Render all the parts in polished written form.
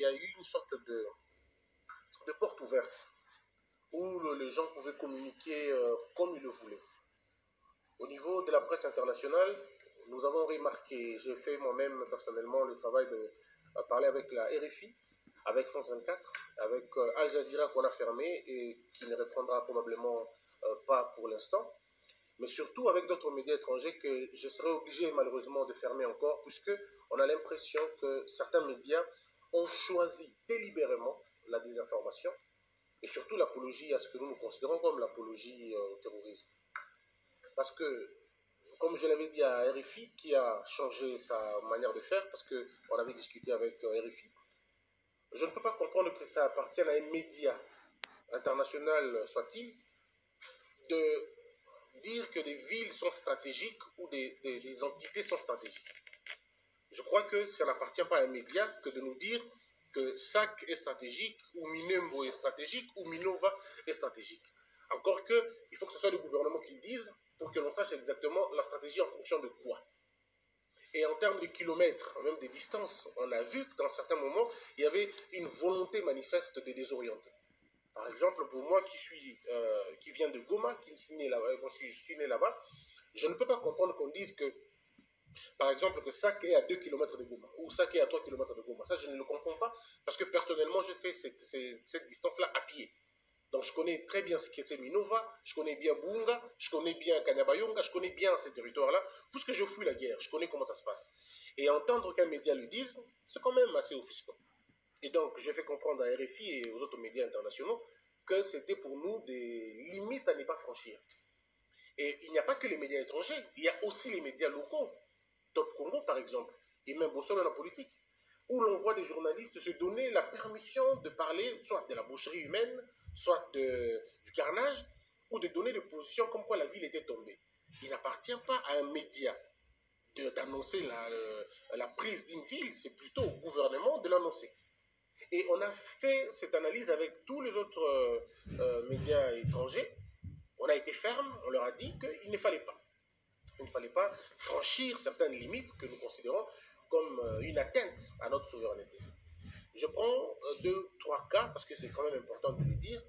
a eu une sorte de porte ouverte où les gens pouvaient communiquer comme ils le voulaient. Au niveau de la presse internationale, nous avons remarqué, j'ai fait moi-même personnellement le travail de parler avec la RFI, avec France 24, avec Al Jazeera qu'on a fermé et qui ne reprendra probablement pas pour l'instant, mais surtout avec d'autres médias étrangers que je serai obligé malheureusement de fermer encore, puisque on a l'impression que certains médias ont choisi délibérément la désinformation et surtout l'apologie à ce que nous considérons comme l'apologie au terrorisme. Parce que, comme je l'avais dit à RFI, qui a changé sa manière de faire, parce qu'on avait discuté avec RFI, je ne peux pas comprendre que ça appartienne à un média international, soit-il, de dire que des villes sont stratégiques ou des entités sont stratégiques. Je crois que ça n'appartient pas à un média que de nous dire que SAC est stratégique, ou Minembo est stratégique, ou Minova est stratégique. Encore que, il faut que ce soit le gouvernement qui le dise pour que l'on sache exactement la stratégie en fonction de quoi. Et en termes de kilomètres, même des distances, on a vu que dans certains moments, il y avait une volonté manifeste de désorienter. Par exemple, pour moi qui viens de Goma, qui suis né là-bas, je suis né là-bas, je ne peux pas comprendre qu'on dise que, par exemple, que Sac est à 2 km de Goma, ou Sac est à 3 km de Goma. Ça, je ne le comprends pas, parce que personnellement, j'ai fait cette distance-là à pied. Donc, je connais très bien ce qu'est Minova, je connais bien Bunga, je connais bien Kanyabayonga, je connais bien ces territoires-là, puisque je fuis la guerre, je connais comment ça se passe. Et entendre qu'un média le dise, c'est quand même assez offusquant. Et donc, j'ai fait comprendre à RFI et aux autres médias internationaux que c'était pour nous des limites à ne pas franchir. Et il n'y a pas que les médias étrangers, il y a aussi les médias locaux, Top Congo par exemple, et même Bossol dans la politique, où l'on voit des journalistes se donner la permission de parler soit de la boucherie humaine, soit du carnage, ou de donner des positions comme quoi la ville était tombée. Il n'appartient pas à un média d'annoncer la prise d'une ville, c'est plutôt au gouvernement de l'annoncer. Et on a fait cette analyse avec tous les autres médias étrangers. On a été ferme, on leur a dit qu'il ne fallait pas. Il ne fallait pas franchir certaines limites que nous considérons comme une atteinte à notre souveraineté. Je prends 2-3 cas, parce que c'est quand même important de le dire.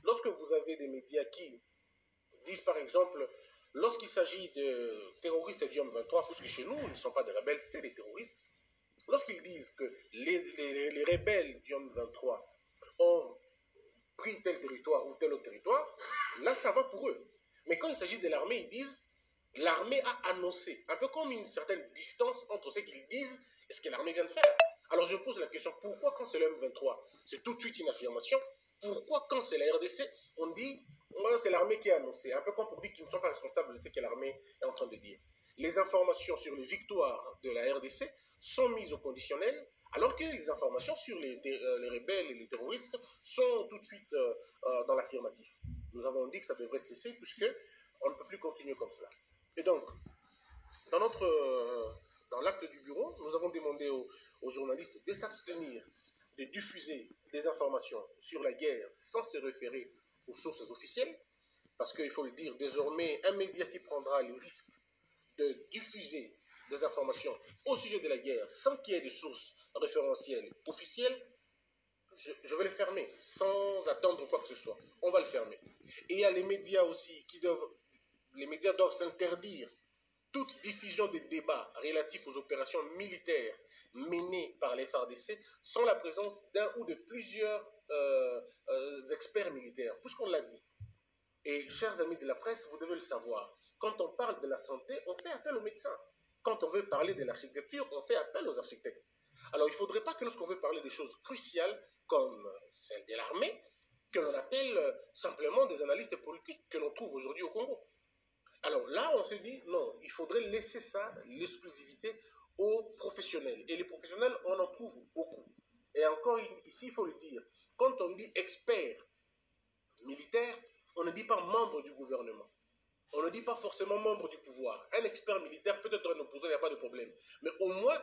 Lorsque vous avez des médias qui disent par exemple, lorsqu'il s'agit de terroristes du M23, puisque chez nous, ils ne sont pas des rebelles, c'est des terroristes, lorsqu'ils disent que les rebelles du M23 ont pris tel territoire ou tel autre territoire, là ça va pour eux. Mais quand il s'agit de l'armée, ils disent l'armée a annoncé, un peu comme une certaine distance entre ce qu'ils disent et ce que l'armée vient de faire. Alors je pose la question, pourquoi quand c'est le M23, c'est tout de suite une affirmation? Pourquoi quand c'est la RDC, on dit c'est l'armée qui a annoncé, un peu comme pour dire qu'ils ne sont pas responsables de ce que l'armée est en train de dire. Les informations sur les victoires de la RDC sont mises au conditionnel, alors que les informations sur les rebelles et les terroristes sont tout de suite dans l'affirmatif. Nous avons dit que ça devrait cesser, puisque on ne peut plus continuer comme cela. Et donc, dans l'acte du bureau, nous avons demandé aux journalistes de s'abstenir de diffuser des informations sur la guerre sans se référer aux sources officielles, parce qu'il faut le dire, désormais, un média qui prendra le risque de diffuser des informations au sujet de la guerre sans qu'il y ait de sources référentielles officielles, je vais le fermer sans attendre quoi que ce soit. On va le fermer. Et il y a les médias aussi les médias doivent s'interdire toute diffusion des débats relatifs aux opérations militaires menées par les FARDC sans la présence d'un ou de plusieurs experts militaires, puisqu'on l'a dit. Et chers amis de la presse, vous devez le savoir, quand on parle de la santé, on fait appel aux médecins. Quand on veut parler de l'architecture, on fait appel aux architectes. Alors il ne faudrait pas que lorsqu'on veut parler des choses cruciales, comme celle de l'armée, que l'on appelle simplement des analystes politiques que l'on trouve aujourd'hui au Congo. Alors là, on se dit, non, il faudrait laisser ça, l'exclusivité, aux professionnels. Et les professionnels, on en trouve beaucoup. Et encore ici, il faut le dire, quand on dit expert militaire, on ne dit pas membre du gouvernement. On ne dit pas forcément membre du pouvoir. Un expert militaire peut être un opposant, il n'y a pas de problème. Mais au moins,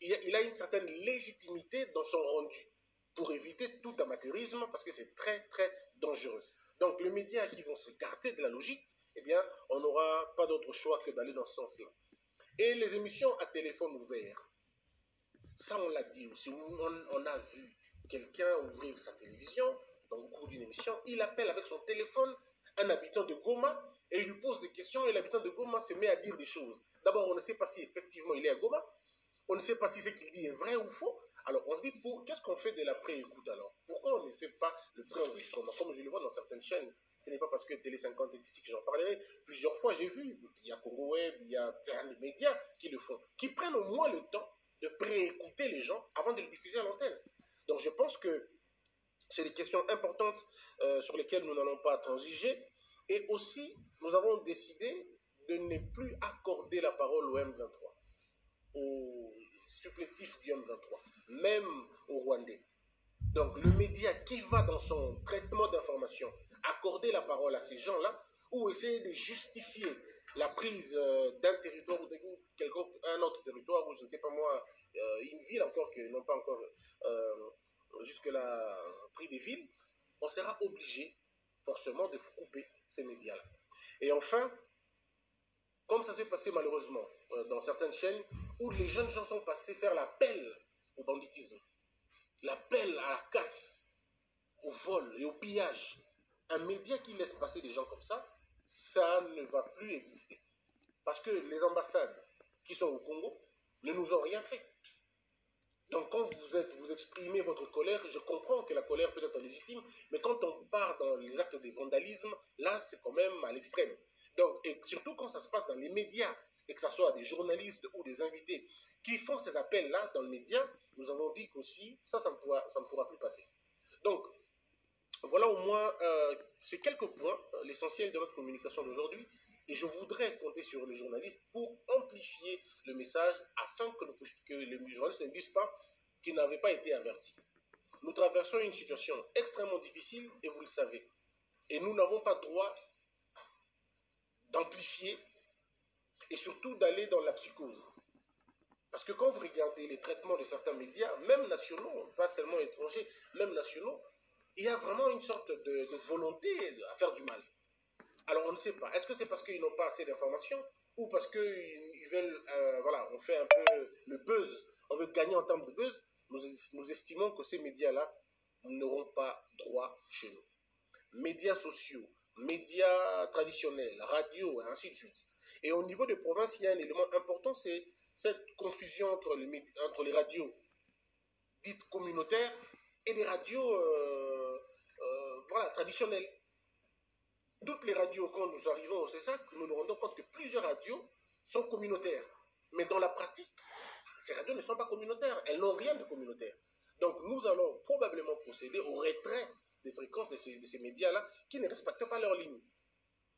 il a une certaine légitimité dans son rendu pour éviter tout amateurisme parce que c'est très, très dangereux. Donc, les médias qui vont s'écarter de la logique, eh bien, on n'aura pas d'autre choix que d'aller dans ce sens-là. Et les émissions à téléphone ouvert. Ça, on l'a dit aussi. On a vu quelqu'un ouvrir sa télévision dans le cours d'une émission. Il appelle avec son téléphone un habitant de Goma et il lui pose des questions et l'habitant de Goma se met à dire des choses. D'abord, on ne sait pas si effectivement il est à Goma. On ne sait pas si ce qu'il dit est vrai ou faux. Alors, on se dit, qu'est-ce qu'on fait de la pré-écoute alors? Pourquoi on ne fait pas le pré-enregistrement? Comme je le vois dans certaines chaînes, ce n'est pas parce que Télé 50 est ici que j'en parlerai. Plusieurs fois, j'ai vu, il y a Congo Web, il y a plein de médias qui le font, qui prennent au moins le temps de pré-écouter les gens avant de le diffuser à l'antenne. Donc, je pense que c'est des questions importantes sur lesquelles nous n'allons pas transiger. Et aussi, nous avons décidé de ne plus accorder la parole au M23, au supplétif du M23, même au Rwandais. Donc le média qui va dans son traitement d'information accorder la parole à ces gens-là ou essayer de justifier la prise d'un territoire ou d'un autre territoire ou je ne sais pas moi, une ville encore que n'ont pas encore jusque-là pris des villes, on sera obligé forcément de couper ces médias-là. Et enfin, comme ça s'est passé malheureusement dans certaines chaînes où les jeunes gens sont passés faire l'appel au banditisme, l'appel à la casse, au vol et au pillage. Un média qui laisse passer des gens comme ça ne va plus exister. Parce que les ambassades qui sont au Congo ne nous ont rien fait. Donc quand vous exprimez votre colère, je comprends que la colère peut être légitime, mais quand on part dans les actes de vandalisme, là c'est quand même à l'extrême. Donc, et surtout quand ça se passe dans les médias, et que ce soit des journalistes ou des invités qui font ces appels-là dans les médias, nous avons dit qu'aussi, ça ne pourra plus passer. Donc, voilà au moins ces quelques points, l'essentiel de notre communication d'aujourd'hui. Et je voudrais compter sur les journalistes pour amplifier le message afin que les journalistes ne disent pas qu'ils n'avaient pas été avertis. Nous traversons une situation extrêmement difficile et vous le savez. Et nous n'avons pas droit d'amplifier et surtout d'aller dans la psychose. Parce que quand vous regardez les traitements de certains médias, même nationaux, pas seulement étrangers, même nationaux, il y a vraiment une sorte de volonté à faire du mal. Alors on ne sait pas. Est-ce que c'est parce qu'ils n'ont pas assez d'informations ou parce qu'ils veulent, voilà, on fait un peu le buzz, on veut gagner en termes de buzz. Nous estimons que ces médias-là n'auront pas droit chez nous. Médias sociaux, médias traditionnels, radio, et ainsi de suite. Et au niveau des provinces, il y a un élément important, c'est cette confusion entre les radios dites communautaires et les radios voilà, traditionnelles. Toutes les radios, quand nous arrivons au CESAC, nous nous rendons compte que plusieurs radios sont communautaires. Mais dans la pratique, ces radios ne sont pas communautaires. Elles n'ont rien de communautaire. Donc nous allons probablement procéder au retrait des fréquences de ces médias-là qui ne respectent pas leur ligne.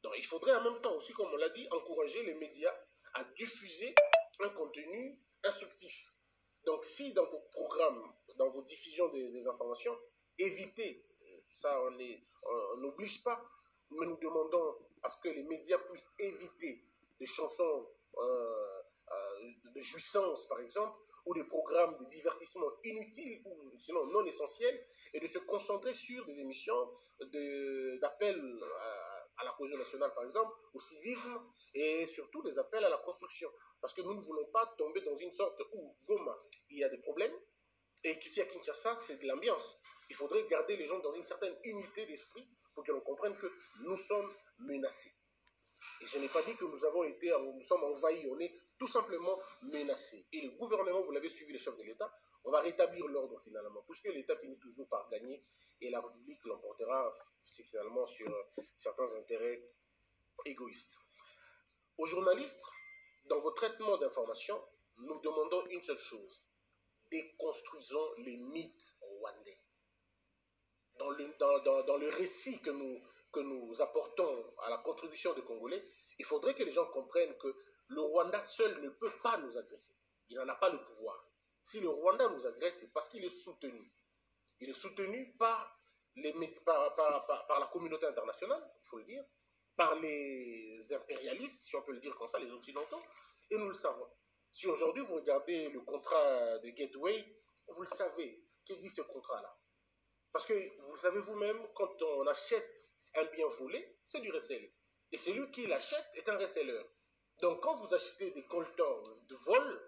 Donc il faudrait en même temps aussi, comme on l'a dit, encourager les médias à diffuser un contenu instructif. Donc si dans vos programmes, dans vos diffusions des informations, évitez, ça on n'oblige pas, mais nous demandons à ce que les médias puissent éviter des chansons de jouissance, par exemple, ou des programmes de divertissement inutiles ou sinon non essentiels, et de se concentrer sur des émissions d'appel à la cohésion nationale, par exemple, au civisme, et surtout des appels à la construction. Parce que nous ne voulons pas tomber dans une sorte où, Goma, il y a des problèmes, et qu'ici à Kinshasa, c'est de l'ambiance. Il faudrait garder les gens dans une certaine unité d'esprit pour que l'on comprenne que nous sommes menacés. Et je n'ai pas dit que nous sommes envahis, on est tout simplement menacés. Et le gouvernement, vous l'avez suivi, les chefs de l'État, on va rétablir l'ordre finalement, puisque l'État finit toujours par gagner et la République l'emportera finalement sur certains intérêts égoïstes. Aux journalistes, dans vos traitements d'informations, nous demandons une seule chose: déconstruisons les mythes rwandais. Dans le récit que nous apportons à la contribution des Congolais, il faudrait que les gens comprennent que le Rwanda seul ne peut pas nous agresser. Il n'en a pas le pouvoir. Si le Rwanda nous agresse, c'est parce qu'il est soutenu. Il est soutenu par la communauté internationale, il faut le dire, par les impérialistes, si on peut le dire comme ça, les Occidentaux, et nous le savons. Si aujourd'hui vous regardez le contrat de Gateway, vous le savez, qu'il dit ce contrat-là. Parce que vous le savez vous-même, quand on achète un bien volé, c'est du resell. Et celui qui l'achète est un reselleur. Donc quand vous achetez des coltors de vol,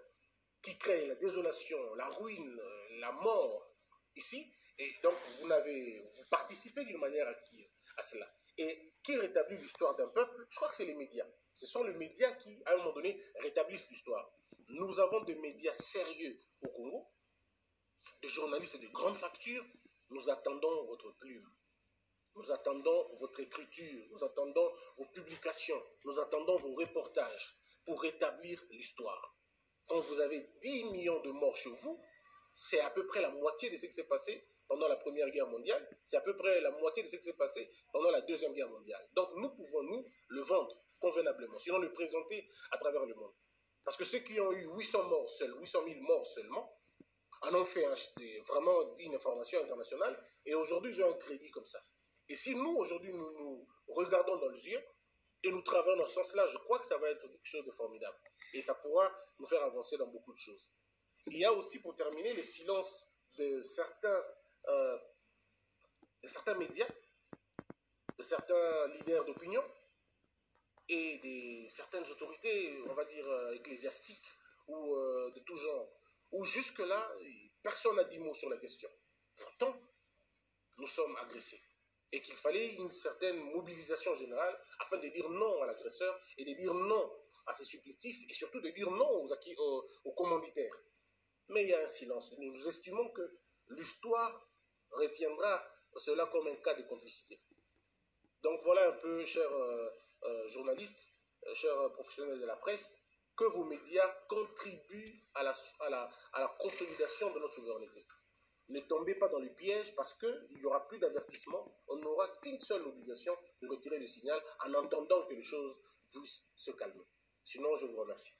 qui crée la désolation, la ruine, la mort ici. Et donc, vous participez d'une manière active à cela. Et qui rétablit l'histoire d'un peuple? Je crois que c'est les médias. Ce sont les médias qui, à un moment donné, rétablissent l'histoire. Nous avons des médias sérieux au Congo, des journalistes de grande facture. Nous attendons votre plume. Nous attendons votre écriture. Nous attendons vos publications. Nous attendons vos reportages pour rétablir l'histoire. Quand vous avez 10 millions de morts chez vous, c'est à peu près la moitié de ce qui s'est passé pendant la Première Guerre mondiale, c'est à peu près la moitié de ce qui s'est passé pendant la Deuxième Guerre mondiale. Donc nous pouvons, nous, le vendre convenablement, sinon le présenter à travers le monde. Parce que ceux qui ont eu 800 morts seuls, 800 000 morts seulement, en ont fait vraiment une information internationale, et aujourd'hui ils ont un crédit comme ça. Et si nous, aujourd'hui, nous regardons dans les yeux, et nous travaillons dans ce sens-là, je crois que ça va être quelque chose de formidable. Et ça pourra nous faire avancer dans beaucoup de choses. Il y a aussi, pour terminer, les silences de certains médias, de certains leaders d'opinion et de certaines autorités, on va dire, ecclésiastiques ou de tout genre, où jusque-là, personne n'a dit mot sur la question. Pourtant, nous sommes agressés. Et qu'il fallait une certaine mobilisation générale afin de dire non à l'agresseur et de dire non à ses supplétifs et surtout de dire non aux commanditaires. Mais il y a un silence. Nous estimons que l'histoire retiendra cela comme un cas de complicité. Donc voilà un peu, chers journalistes, chers professionnels de la presse, que vos médias contribuent à la consolidation de notre souveraineté. Ne tombez pas dans le piège parce qu'il n'y aura plus d'avertissement. On n'aura qu'une seule obligation de retirer le signal en entendant que les choses puissent se calmer. Sinon, je vous remercie.